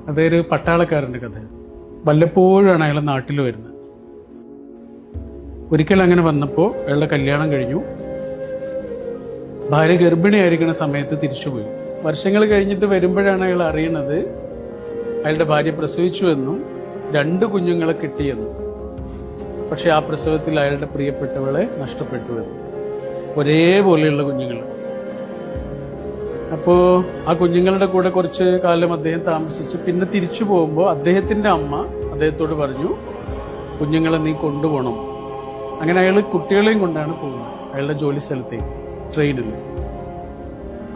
അതൊരു പട്ടാളക്കാരന്റെ കഥ. വല്ലപ്പോഴാണ് അയാൾ നാട്ടിൽ വരുന്നത്. ഒരിക്കൽ അങ്ങനെ വന്നപ്പോൾ അയാളുടെ കല്യാണം കഴിഞ്ഞു. ഭാര്യ ഗർഭിണിയായിരിക്കുന്ന സമയത്ത് തിരിച്ചുപോയി. വർഷങ്ങൾ കഴിഞ്ഞിട്ട് വരുമ്പോഴാണ് അയാൾ അറിയുന്നത് അയാളുടെ ഭാര്യ പ്രസവിച്ചുവെന്നും 2 കുഞ്ഞുങ്ങളെ കിട്ടിയെന്നും. പക്ഷെ ആ പ്രസവത്തിൽ അയാളുടെ പ്രിയപ്പെട്ടവളെ നഷ്ടപ്പെട്ടുവെന്നും. ഒരേപോലെയുള്ള കുഞ്ഞുങ്ങൾ. അപ്പോ ആ കുഞ്ഞുങ്ങളുടെ കൂടെ കുറച്ച് കാലം അദ്ദേഹം താമസിച്ചു. പിന്നെ തിരിച്ചു പോകുമ്പോൾ അദ്ദേഹത്തിന്റെ അമ്മ അദ്ദേഹത്തോട് പറഞ്ഞു, കുഞ്ഞുങ്ങളെ നീ കൊണ്ടുപോകണം. അങ്ങനെ അയാൾ കുട്ടികളെയും കൊണ്ടാണ് പോകുന്നത് അയാളുടെ ജോലി സ്ഥലത്തേക്ക്, ട്രെയിനിൽ.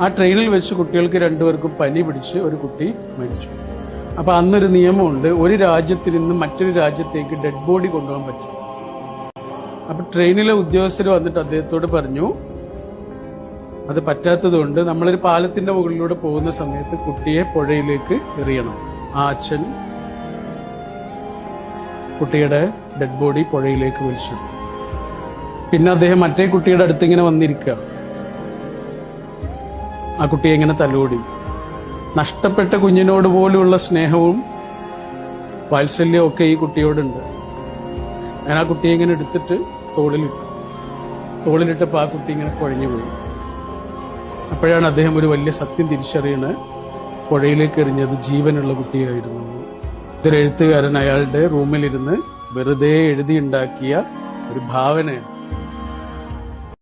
ആ ട്രെയിനിൽ വെച്ച് കുട്ടികൾക്ക് 2 പേർക്കും പനി പിടിച്ച് ഒരു കുട്ടി മരിച്ചു. അപ്പൊ അന്നൊരു നിയമമുണ്ട്, ഒരു രാജ്യത്തിൽ നിന്ന് മറ്റൊരു രാജ്യത്തേക്ക് ഡെഡ് ബോഡി കൊണ്ടുപോകാൻ പറ്റും. അപ്പൊ ട്രെയിനിലെ ഉദ്യോഗസ്ഥർ വന്നിട്ട് അദ്ദേഹത്തോട് പറഞ്ഞു, അത് പറ്റാത്തതുകൊണ്ട് നമ്മളൊരു പാലത്തിന്റെ മുകളിലൂടെ പോകുന്ന സമയത്ത് കുട്ടിയെ പുഴയിലേക്ക് എറിയണം. ആ അച്ഛൻ കുട്ടിയുടെ ഡെഡ് ബോഡി പുഴയിലേക്ക് വലിച്ചു. പിന്നെ അദ്ദേഹം മറ്റേ കുട്ടിയുടെ അടുത്ത് ഇങ്ങനെ വന്നിരിക്കുക. ആ കുട്ടിയെ ഇങ്ങനെ തലോടി. നഷ്ടപ്പെട്ട കുഞ്ഞിനോട് പോലുള്ള സ്നേഹവും വാത്സല്യവും ഒക്കെ ഈ കുട്ടിയോടുണ്ട്. ഞാൻ ആ കുട്ടിയെ ഇങ്ങനെ എടുത്തിട്ട് തോളിലിട്ടപ്പോൾ ആ കുട്ടി ഇങ്ങനെ കുഴഞ്ഞുപോയി. അപ്പോഴാണ് അദ്ദേഹം ഒരു വലിയ സത്യം തിരിച്ചറിയുന്നത്, പുഴയിലേക്ക് എറിഞ്ഞത് ജീവനുള്ള കുട്ടിയായിരുന്നു. ഇതൊരു എഴുത്തുകാരൻ അയാളുടെ റൂമിലിരുന്ന് വെറുതെ എഴുതിയുണ്ടാക്കിയ ഒരു ഭാവനയാണ്.